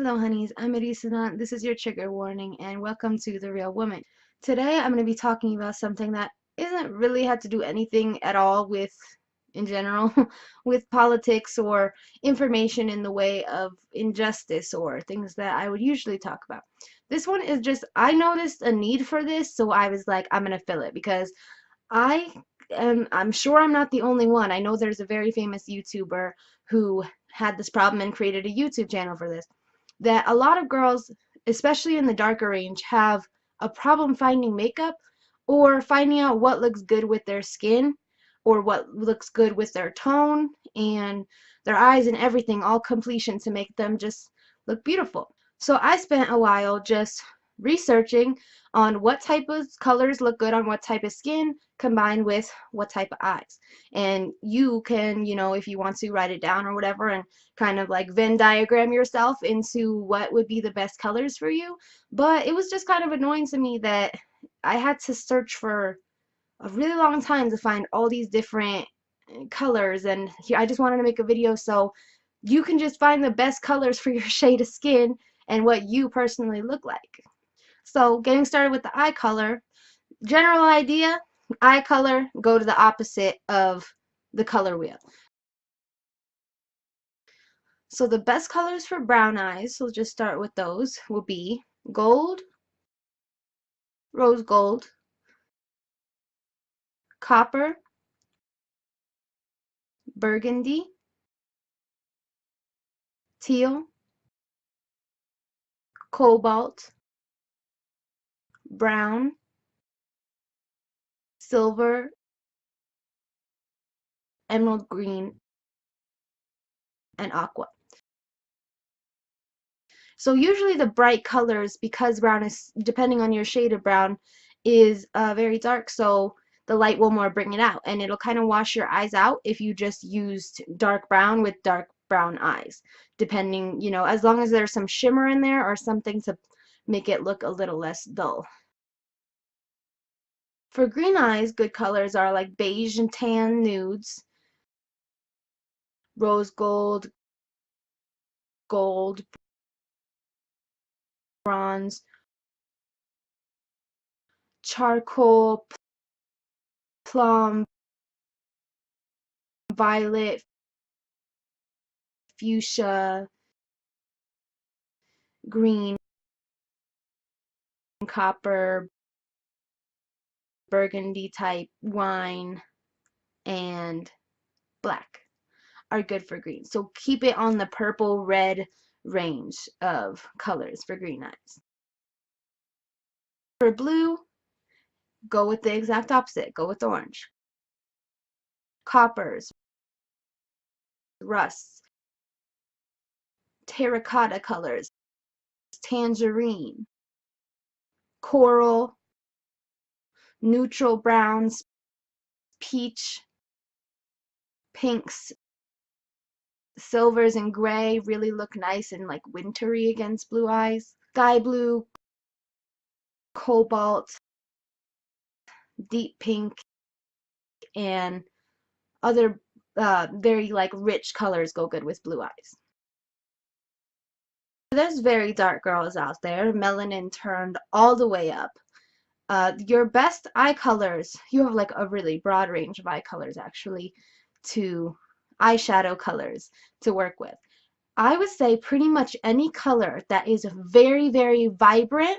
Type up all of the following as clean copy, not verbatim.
Hello, honeys. I'm Marisa. This is your trigger warning, and welcome to The Real Woman. Today, I'm going to be talking about something that isn't really had to do anything at all with, in general, with politics or information in the way of injustice or things that I would usually talk about. This one is just, I noticed a need for this, so I was like, I'm going to fill it because I'm sure I'm not the only one. I know there's a very famous YouTuber who had this problem and created a YouTube channel for this. That a lot of girls, especially in the darker range, have a problem finding makeup or finding out what looks good with their skin or what looks good with their tone and their eyes and everything, all completion to make them just look beautiful. So I spent a while just researching on what type of colors look good on what type of skin combined with what type of eyes. And you can, if you want to, write it down or whatever and kind of like Venn diagram yourself into what would be the best colors for you. But it was just kind of annoying to me that I had to search for a really long time to find all these different colors, and here I just wanted to make a video so you can just find the best colors for your shade of skin and what you personally look like. So getting started with the eye color, general idea, eye color, go to the opposite of the color wheel. So the best colors for brown eyes, so we'll just start with those, will be gold, rose gold, copper, burgundy, teal, cobalt, brown, silver, emerald green, and aqua. So usually the bright colors, because brown is, depending on your shade of brown, is very dark, so the light will more bring it out, and it'll kind of wash your eyes out if you just used dark brown with dark brown eyes, depending, as long as there's some shimmer in there or something to make it look a little less dull. For green eyes, good colors are like beige and tan nudes, rose gold, gold, bronze, charcoal, plum, violet, fuchsia, green, copper, burgundy type, wine, and black are good for green. So keep it on the purple red range of colors for green eyes. For blue, go with the exact opposite. Go with orange. Coppers, rusts, terracotta colors, tangerine, coral, neutral browns, peach, pinks, silvers and gray really look nice and like wintry against blue eyes. Sky blue, cobalt, deep pink, and other very like rich colors go good with blue eyes. There's very dark girls out there, melanin turned all the way up. Your best eye colors, you have like a really broad range of eye colors actually, to eyeshadow colors to work with. I would say pretty much any color that is very, very vibrant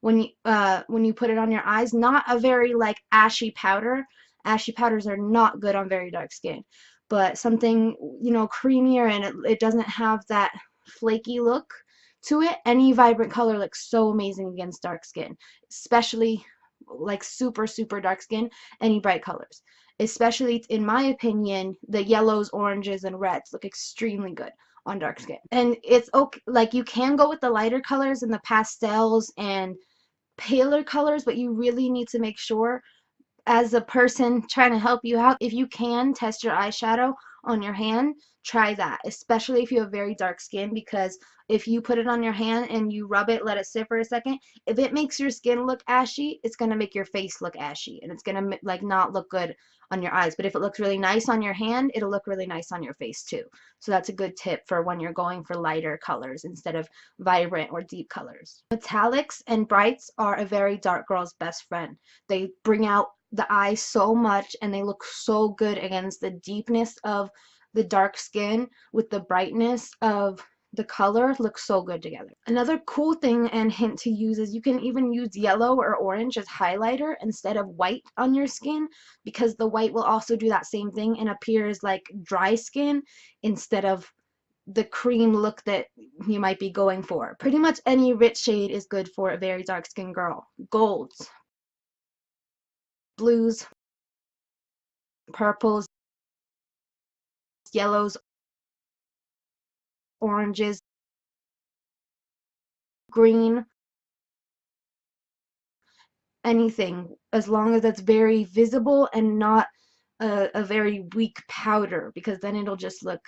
when you put it on your eyes, not a very like ashy powder. Ashy powders are not good on very dark skin, but something, creamier and it doesn't have that flaky look to it. Any vibrant color looks so amazing against dark skin, especially like super, super dark skin, any bright colors. Especially, in my opinion, the yellows, oranges, and reds look extremely good on dark skin. And it's okay, like you can go with the lighter colors and the pastels and paler colors, but you really need to make sure, as a person trying to help you out, if you can test your eyeshadow on your hand, try that, especially if you have very dark skin, because if you put it on your hand and you rub it, let it sit for a second, if it makes your skin look ashy, it's going to make your face look ashy, and it's going to like not look good on your eyes. But if it looks really nice on your hand, it'll look really nice on your face too. So that's a good tip for when you're going for lighter colors instead of vibrant or deep colors. Metallics and brights are a very dark girl's best friend. They bring out the eye so much, and they look so good against the deepness of the dark skin with the brightness of the color. Looks so good together. Another cool thing and hint to use is you can even use yellow or orange as highlighter instead of white on your skin, because the white will also do that same thing and appear as like dry skin instead of the cream look that you might be going for. Pretty much any rich shade is good for a very dark skinned girl. Golds, blues, purples, yellows, oranges, green, anything, as long as it's very visible and not a very weak powder, because then it'll just look,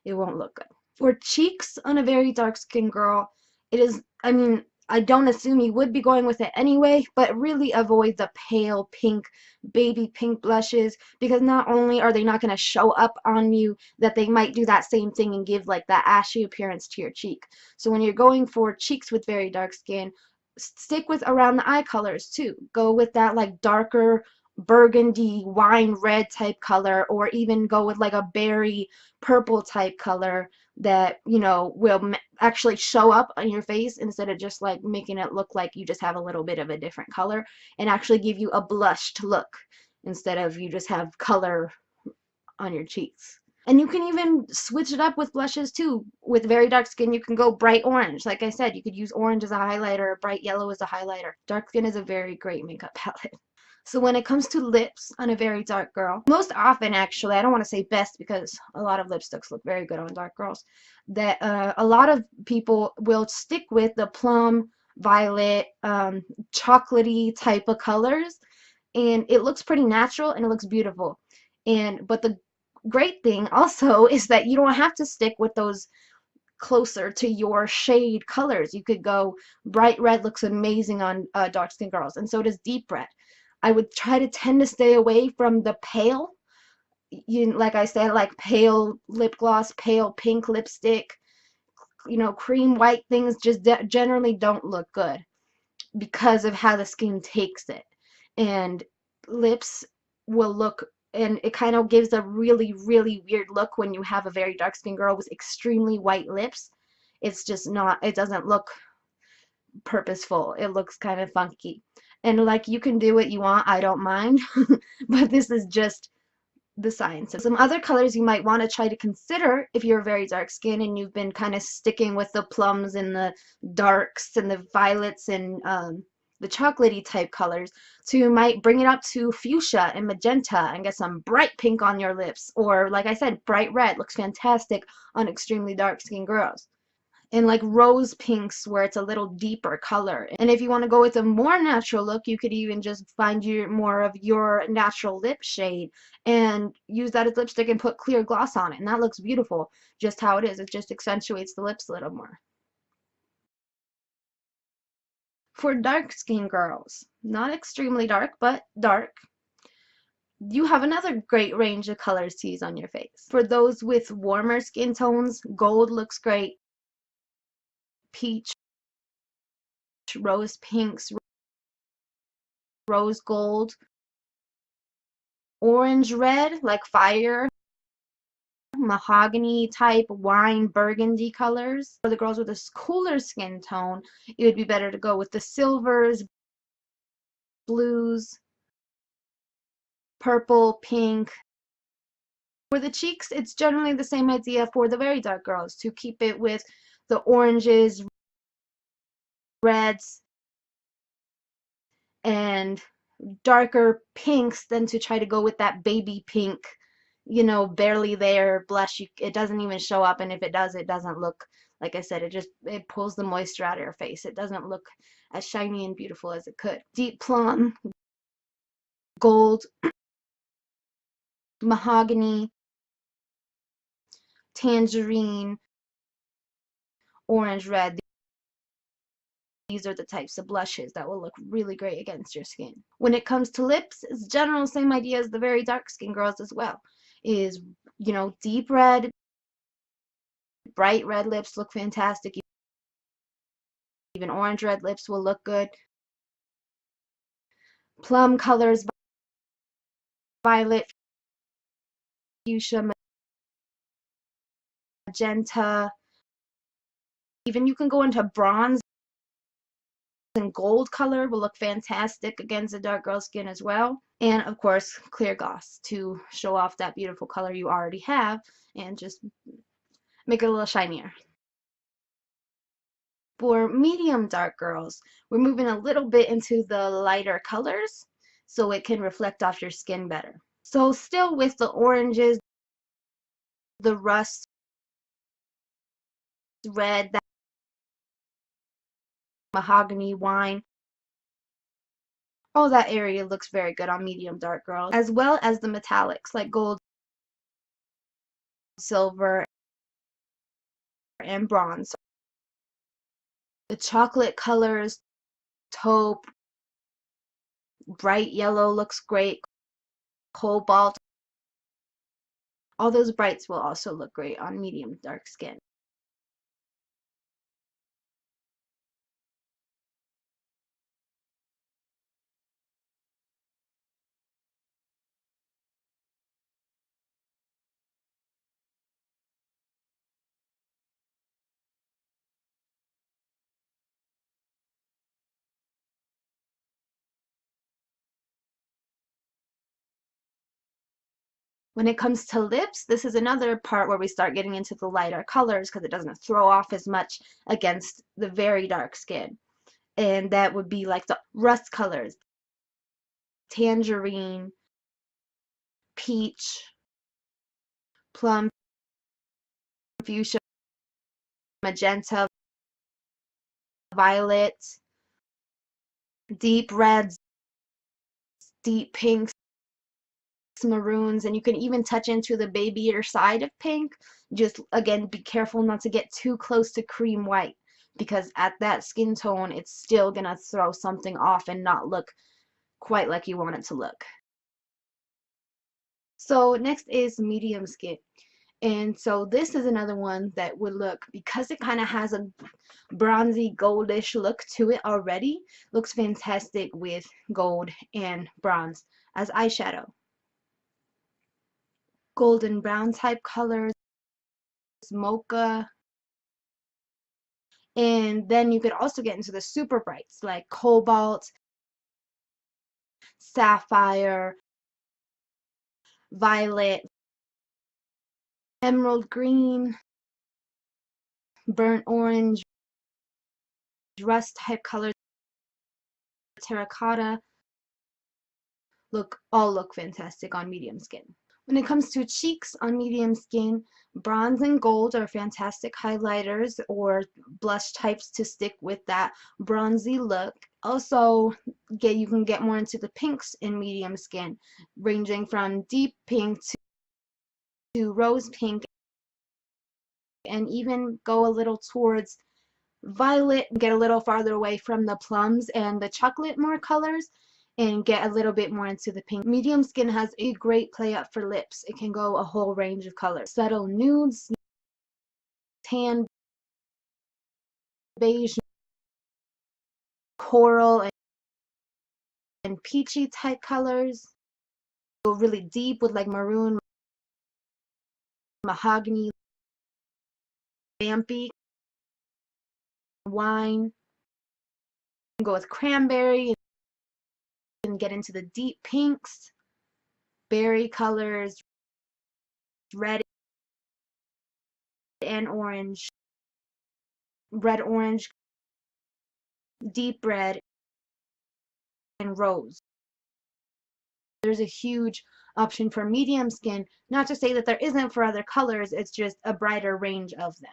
it won't look good. For cheeks on a very dark skinned girl, it is, I mean, I don't assume you would be going with it anyway, but really avoid the pale pink, baby pink blushes, because not only are they not going to show up on you, that they might do that same thing and give like that ashy appearance to your cheek. So when you're going for cheeks with very dark skin, stick with around the eye colors too. Go with that like darker burgundy wine red type color, or even go with like a berry purple type color that, you know, will actually show up on your face instead of just like making it look like you just have a little bit of a different color, and actually give you a blushed look instead of you just have color on your cheeks. And you can even switch it up with blushes too. With very dark skin, you can go bright orange. Like I said, you could use orange as a highlighter, bright yellow as a highlighter. Dark skin is a very great makeup palette. So when it comes to lips on a very dark girl, most often actually, I don't want to say best because a lot of lipsticks look very good on dark girls, that a lot of people will stick with the plum, violet, chocolatey type of colors, and it looks pretty natural and it looks beautiful. But the great thing also is that you don't have to stick with those closer to your shade colors. You could go bright red, looks amazing on dark skin girls, and so does deep red. I would try to tend to stay away from the pale, like I said, like pale lip gloss, pale pink lipstick, you know, cream white things just generally don't look good because of how the skin takes it. And lips will look, and it kind of gives a really, really weird look when you have a very dark skinned girl with extremely white lips. It's just not, it doesn't look purposeful. It looks kind of funky. And like, you can do what you want, I don't mind, but this is just the science. Some other colors you might want to try to consider if you're very dark skin and you've been kind of sticking with the plums and the darks and the violets and the chocolatey type colors. So you might bring it up to fuchsia and magenta and get some bright pink on your lips, or like I said, bright red looks fantastic on extremely dark skinned girls. And like rose pinks where it's a little deeper color. And if you want to go with a more natural look, you could even just find your more of your natural lip shade and use that as lipstick and put clear gloss on it, and that looks beautiful just how it is. It just accentuates the lips a little more. For dark skin girls, not extremely dark but dark, you have another great range of colors to use on your face. For those with warmer skin tones, gold looks great, peach, rose pinks, rose gold, orange red like fire, mahogany type wine burgundy colors. For the girls with a cooler skin tone, it would be better to go with the silvers, blues, purple, pink. For the cheeks, it's generally the same idea for the very dark girls, to keep it with the oranges, reds, and darker pinks than to try to go with that baby pink, you know, barely there blush. It doesn't even show up, and if it does, it doesn't look, like I said, it pulls the moisture out of your face. It doesn't look as shiny and beautiful as it could. Deep plum, gold, mahogany, tangerine, orange, red. These are the types of blushes that will look really great against your skin. When it comes to lips, it's general same idea as the very dark skin girls as well. Is, you know, deep red, bright red lips look fantastic. Even orange red lips will look good. Plum colors, violet, fuchsia, magenta. Even you can go into bronze and gold color will look fantastic against a dark girl skin as well. And of course, clear gloss to show off that beautiful color you already have and just make it a little shinier. For medium dark girls, we're moving a little bit into the lighter colors so it can reflect off your skin better. So still with the oranges, the rust red, that mahogany wine, all that area looks very good on medium dark girls, as well as the metallics like gold, silver, and bronze. The chocolate colors, taupe, bright yellow looks great, cobalt, all those brights will also look great on medium dark skin. When it comes to lips, this is another part where we start getting into the lighter colors because it doesn't throw off as much against the very dark skin. And that would be like the rust colors, tangerine, peach, plum, fuchsia, magenta, violet, deep reds, deep pinks, maroons, and you can even touch into the babyier side of pink. Just again, be careful not to get too close to cream white because at that skin tone it's still gonna throw something off and not look quite like you want it to look. So next is medium skin. And so this is another one that would look, because it kind of has a bronzy goldish look to it already, looks fantastic with gold and bronze as eyeshadow. Golden brown type colors, mocha, and then you could also get into the super brights like cobalt, sapphire, violet, emerald green, burnt orange, rust type colors, terracotta, all look fantastic on medium skin. When it comes to cheeks on medium skin, bronze and gold are fantastic highlighters or blush types to stick with that bronzy look. Also, you can get more into the pinks in medium skin, ranging from deep pink to rose pink, and even go a little towards violet, get a little farther away from the plums and the chocolate more colors, and get a little bit more into the pink. Medium skin has a great play up for lips. It can go a whole range of colors. Subtle nudes, tan, beige, coral, and peachy type colors. Go really deep with like maroon, mahogany, vampy, wine. Go with cranberry and get into the deep pinks, berry colors, red and orange, red orange, deep red, and rose. There's a huge option for medium skin. Not to say that there isn't for other colors, it's just a brighter range of them.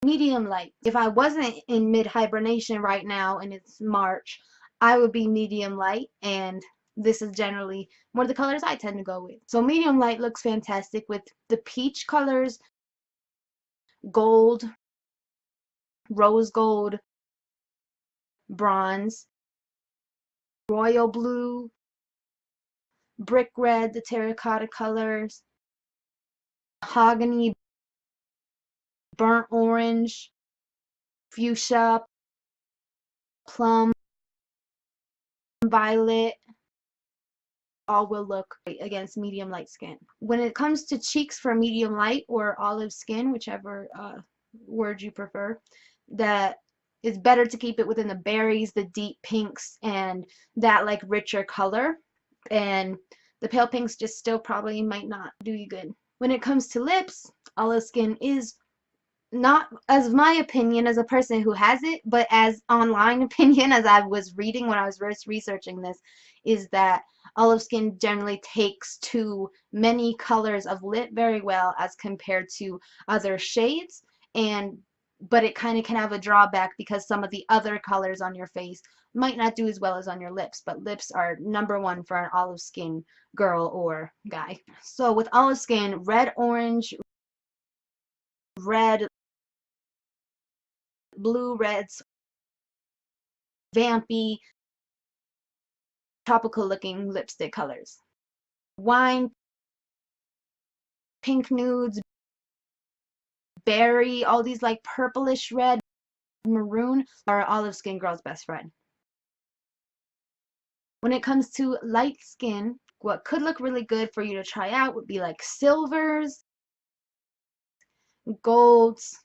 Medium light. If I wasn't in mid hibernation right now and it's March, I would be medium light, and This is generally one of the colors I tend to go with. So medium light looks fantastic with the peach colors, gold, rose gold, bronze, royal blue, brick red, the terracotta colors, mahogany, burnt orange, fuchsia, plum, violet, all will look great against medium light skin. When it comes to cheeks for medium light or olive skin, whichever word you prefer, that it's better to keep it within the berries, the deep pinks, and that like richer color. And the pale pinks just still probably might not do you good. When it comes to lips, olive skin is not as my opinion as a person who has it, but as online opinion as I was reading when I was researching this, is that olive skin generally takes to many colors of lip very well as compared to other shades, and but it kind of can have a drawback because some of the other colors on your face might not do as well as on your lips, but lips are #1 for an olive skin girl or guy. So with olive skin, red, orange, red, blue, reds, vampy, tropical looking lipstick colors. Wine, pink nudes, berry, all these like purplish red, maroon are olive skin girl's best friend. When it comes to light skin, what could look really good for you to try out would be like silvers, golds,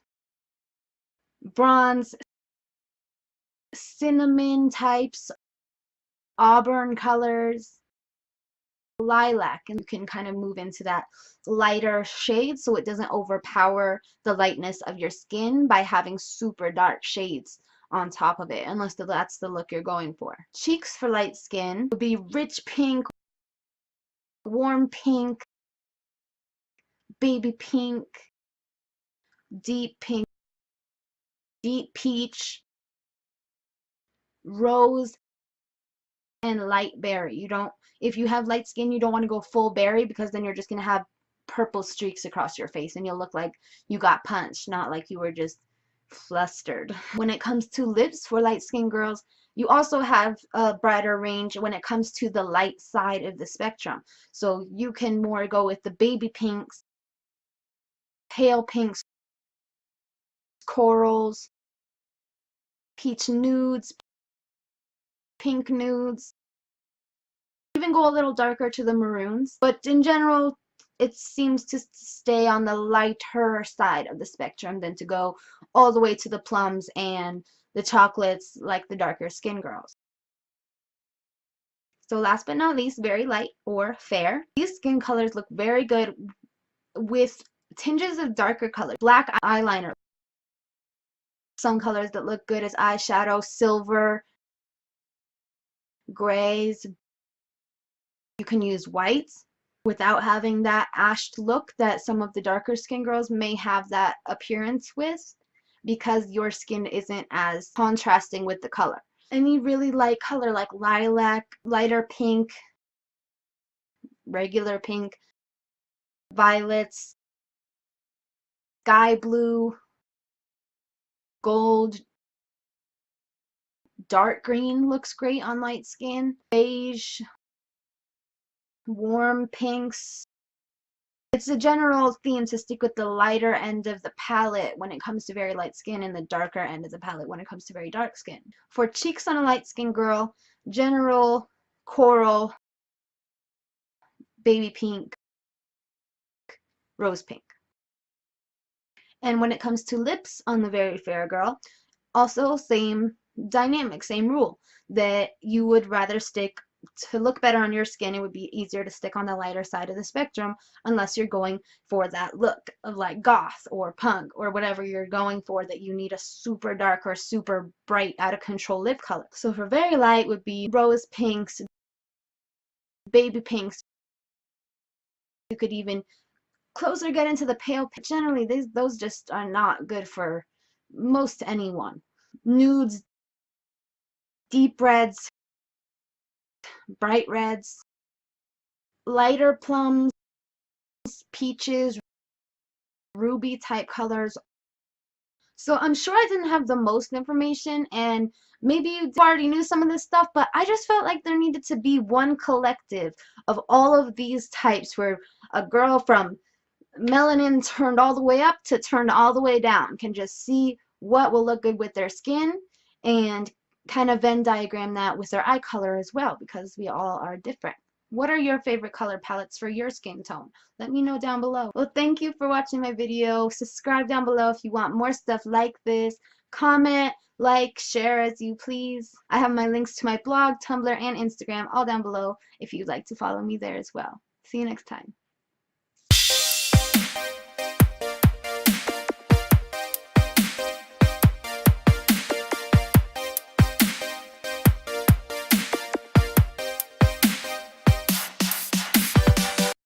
bronze, cinnamon types, auburn colors, lilac, and you can kind of move into that lighter shade so it doesn't overpower the lightness of your skin by having super dark shades on top of it, unless that's the look you're going for. Cheeks for light skin would be rich pink, warm pink, baby pink, deep pink, deep peach, rose, and light berry. You don't, if you have light skin, you don't want to go full berry because then you're just going to have purple streaks across your face and you'll look like you got punched, not like you were just flustered. When it comes to lips for light skin girls, you also have a brighter range when it comes to the light side of the spectrum. So you can more go with the baby pinks, pale pinks, corals, peach nudes, pink nudes, even go a little darker to the maroons, but in general it seems to stay on the lighter side of the spectrum than to go all the way to the plums and the chocolates like the darker skin girls. So last but not least, very light or fair. These skin colors look very good with tinges of darker color, black eyeliner, some colors that look good as eyeshadow, silver, grays. You can use whites without having that ashed look that some of the darker skin girls may have that appearance with, because your skin isn't as contrasting with the color. Any really light color like lilac, lighter pink, regular pink, violets, sky blue, gold, dark green looks great on light skin, beige, warm pinks. It's a general theme to stick with the lighter end of the palette when it comes to very light skin and the darker end of the palette when it comes to very dark skin. For cheeks on a light skin girl, general coral, baby pink, rose pink. And when it comes to lips on the very fair girl, also same dynamic, same rule, that you would rather stick to look better on your skin. It would be easier to stick on the lighter side of the spectrum unless you're going for that look of like goth or punk or whatever you're going for, that you need a super dark or super bright out of control lip color. So for very light would be rose pinks, baby pinks. You could even closer get into the pale. Generally those just are not good for most anyone. Nudes, deep reds, bright reds, lighter plums, peaches, ruby type colors. So I'm sure I didn't have the most information, and maybe you already knew some of this stuff, but I just felt like there needed to be one collective of all of these types where a girl from melanin turned all the way up to turned all the way down can just see what will look good with their skin and kind of Venn diagram that with their eye color as well, because we all are different. What are your favorite color palettes for your skin tone? Let me know down below. Well, thank you for watching my video. Subscribe down below if you want more stuff like this. Comment, like, share as you please. I have my links to my blog, Tumblr, and Instagram all down below if you'd like to follow me there as well. See you next time.